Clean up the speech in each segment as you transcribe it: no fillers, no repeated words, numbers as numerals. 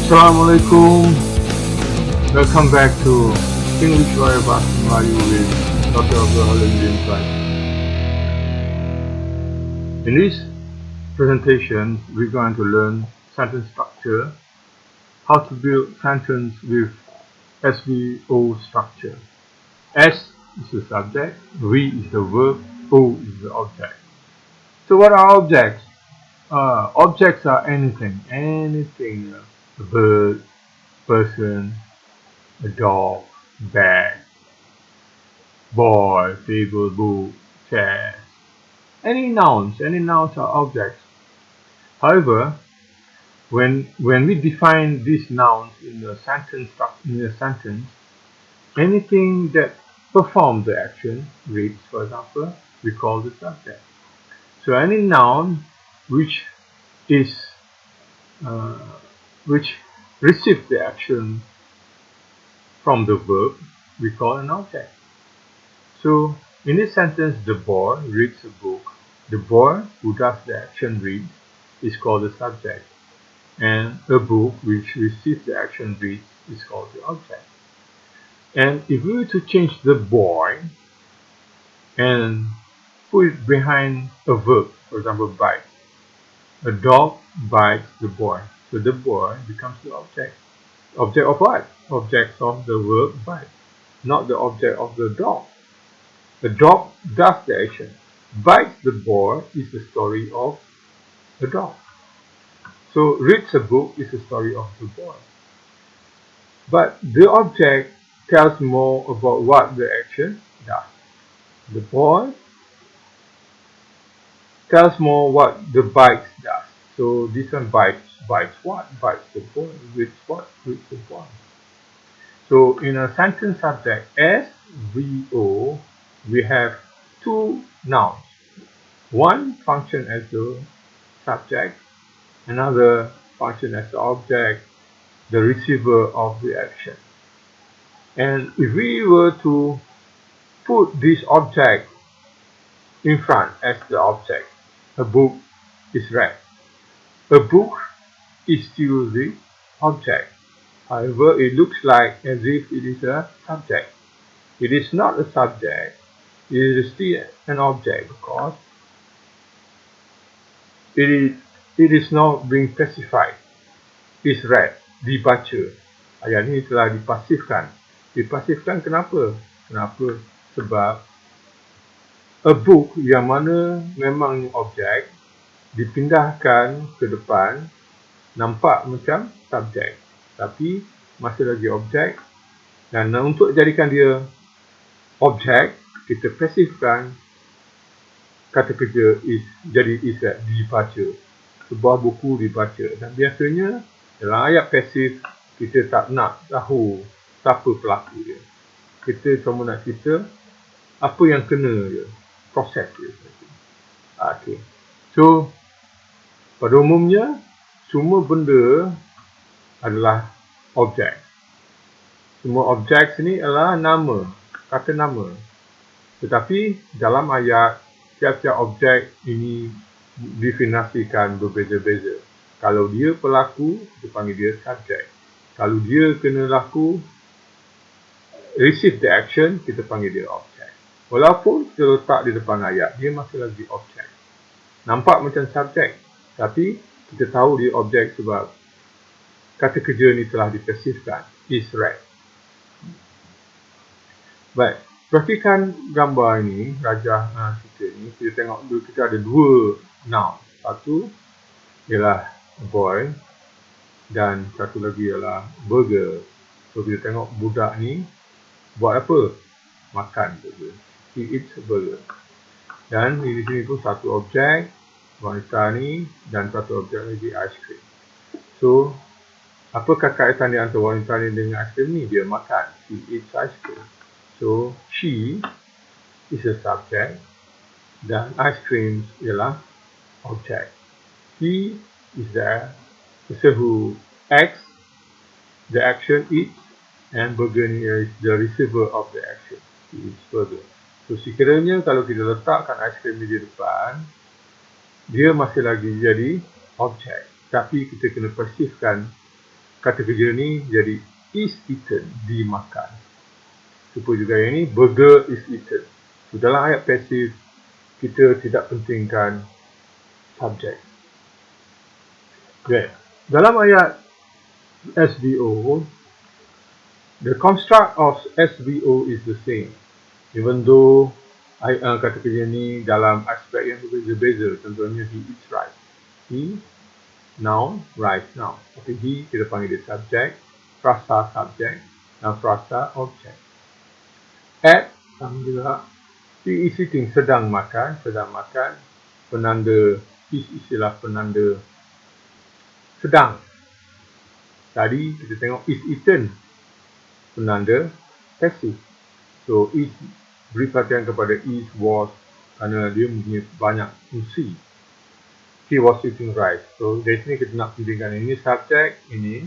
Assalamualaikum. Welcome back to English Wire Bahasa Melayu with Dr. Abdul Halim bin Said. In this presentation, we're going to learn sentence structure, how to build sentence with SVO structure. S is the subject, V is the verb, O is the object. So what are objects? Objects are anything, a bird, person, a dog, bag, boy, table, book, chair. Any nouns are objects. However, when we define these nouns in a sentence, anything that performs the action, reads, for example, we call the subject. So any noun which receives the action from the verb, we call an object. So in this sentence, the boy reads a book. The boy who does the action read is called the subject, and a book which receives the action read is called the object. And if we were to change the boy and put it behind a verb, for example, bite. A dog bites the boy, so the boy becomes the object. Object of what? Object of the verb bite, not the object of the dog. The dog does the action. Bites the boy is the story of the dog. So reads a book is the story of the boy. But the object tells more about what the action does. The boy tells more what the bite does. So this one bites what? Bites the boy. Reads what? Reads the boy. So in a sentence subject SVO, we have two nouns. One function as the subject, another function as the object, the receiver of the action. And if we were to put this object in front as the object, a book is read. A book is still the object. However, it looks like as if it is a subject. It is not a subject. It is still an object because it is not being pacified. Is read, dibaca. Ayat ini telah dipasifkan. Dipasifkan kenapa? Kenapa? Sebab a book yang mana memang objek dipindahkan ke depan nampak macam subjek, tapi masih lagi objek, dan untuk jadikan dia objek kita pasifkan kata kerja jadi dibaca. Sebuah buku dibaca, dan biasanya dalam ayat pasif kita tak nak tahu siapa pelaku dia. Kita cuma nak cerita apa yang kena dia, proses dia. Okay. So pada umumnya semua benda adalah objek. Semua objek sini adalah nama, kata nama. Tetapi dalam ayat tiap-tiap objek ini definisikan berbeza-beza. Kalau dia pelaku, kita panggil dia subjek. Kalau dia kena laku, receive the action, kita panggil dia objek. Walaupun kita letak di depan ayat, dia masih lagi objek. Nampak macam subjek, tapi kita tahu dia objek sebab kata kerja ni telah dipasifkan, is read. Baik, perhatikan gambar ini, rajah kita ni. Kita tengok dulu, kita ada dua noun. Satu ialah boy dan satu lagi ialah burger. So kita tengok budak ni buat apa? Makan burger. He eats a burger. Dan di sini pun satu objek, wanita ni, dan satu objek lagi, ice cream. So apakah kaitan di antara wanita ni dengan ice cream ni? Dia makan. She eats ice cream. So she is a subject dan ice cream ialah object. He is there, person who acts the action, eats, and burger ni is the receiver of the action. He eats burger. So sekiranya kalau kita letakkan ice cream ni di depan, dia masih lagi jadi objek. Tapi kita kena pasifkan kata kerja ni jadi is eaten, dimakan. Supaya juga yang ni, burger is eaten. So, dalam ayat pasif, kita tidak pentingkan subjek. Okay. Dalam ayat SVO, the construct of SVO is the same. Even though kata kerja ni dalam aspek yang berbeza-beza. Contohnya, he eats rice. He, noun, rice, noun. Tapi he, kita panggil dia subjek, frasa subjek, dan frasa objek. At, sama juga. He is eating, sedang makan, penanda, is istilah penanda sedang. Tadi kita tengok is eaten, penanda pasif. So, is beri perhatian kepada is, was, kerana dia mempunyai banyak fungsi. He was eating rice. So, dari sini kita nak pentingkan ini subjek, ini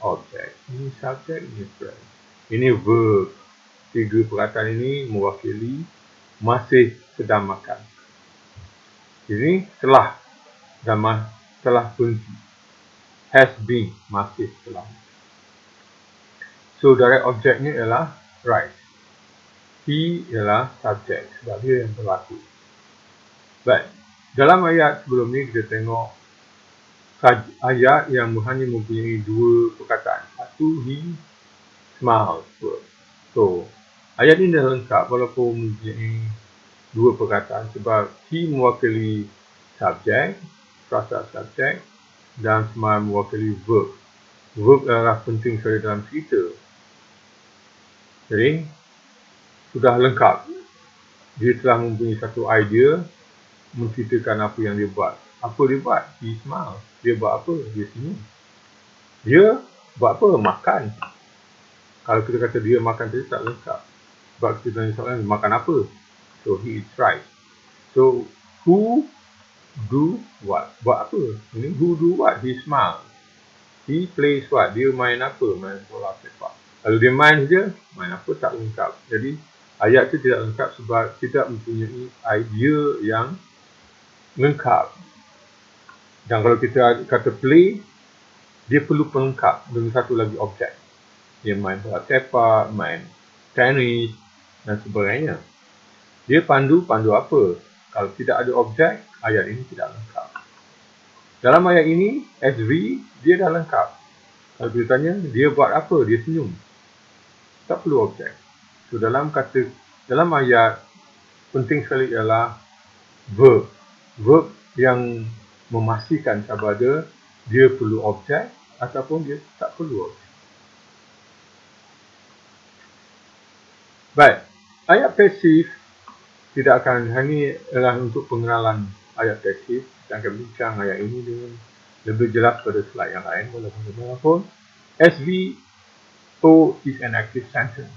objek. Ini subjek, ini verb. Ini verb. 3 perkataan ini mewakili masih sedang makan. Ini telah berhenti. Has been, masih telah. So, direct objeknya ialah rice. He ialah subjek, sebab dia yang berlaku. Baik, dalam ayat sebelum ni kita tengok ayat yang hanya mempunyai 2 perkataan. Satu, he smiles. So, ayat ini dah lengkap walaupun mempunyai 2 perkataan sebab he mewakili subjek, frasa subjek, dan smile mewakili verb. Verb adalah penting sekali dalam cerita. Jadi, sudah lengkap. Dia telah mempunyai satu idea menceritakan apa yang dia buat. Apa dia buat? He smile. Dia buat apa? Dia senyum. Dia buat apa? Makan. Kalau kita kata dia makan tadi tak lengkap. Sebab kita tanya soalan, makan apa? So, he eats rice. So, who do what? Buat apa? Ini who do what? He smile. He plays what? Dia main apa? Main bola sepak. Kalau dia main saja, main apa? Tak lengkap. Jadi, ayat itu tidak lengkap sebab tidak mempunyai idea yang lengkap. Dan kalau kita kata play, dia perlu pelengkap dengan satu lagi objek. Dia main bola sepak, main tenis dan sebagainya. Dia pandu apa? Kalau tidak ada objek, ayat ini tidak lengkap. Dalam ayat ini, SV, dia dah lengkap. Kalau kita tanya, dia buat apa? Dia senyum. Tak perlu objek. So, dalam ayat, penting sekali ialah verb. Verb yang memastikan sama ada dia perlu objek ataupun dia tak perlu objek. Baik, ayat pasif tidak akan hanya ialah untuk pengenalan ayat pasif. Kita akan bincang ayat ini dengan lebih jelas pada slide yang lain. Walaupun SVO is an active sentence.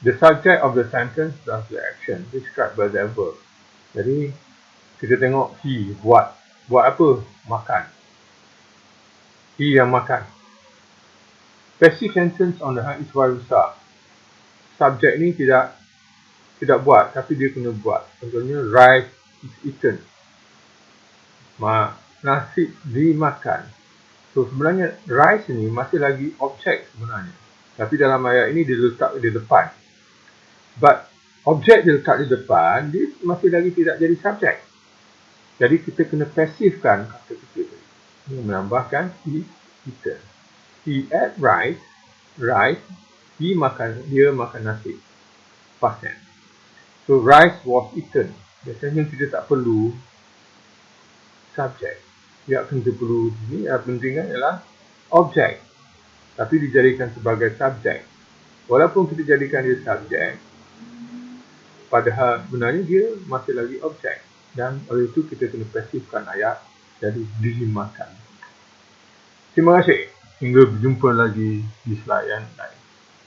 The subject of the sentence does the action described by the verb. Jadi, kita tengok he, buat apa? Makan. He yang makan. Passive sentence on the hand is warusa. Subjek ni tidak buat, tapi dia kena buat. Contohnya, rice is eaten. Nasi dimakan. So, sebenarnya rice ni masih lagi objek sebenarnya. Tapi dalam ayat ini dia letak di depan. But objek dia letak di depan, dia masih lagi tidak jadi subjek. Jadi kita kena pasifkan kata kita. Ini menambahkan he eaten. He ate rice, dia makan nasi. Past tense. So rice was eaten. Biasanya kita tak perlu subjek. Yang kita perlu ini pentingnya ialah objek. Tapi dijadikan sebagai subjek. Walaupun kita jadikan dia subjek, padahal sebenarnya dia masih lagi objek. Dan oleh itu kita kena pasifkan ayat jadi dimakan. Terima kasih. Hingga berjumpa lagi di slide yang lain.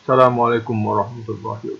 Assalamualaikum warahmatullahi wabarakatuh.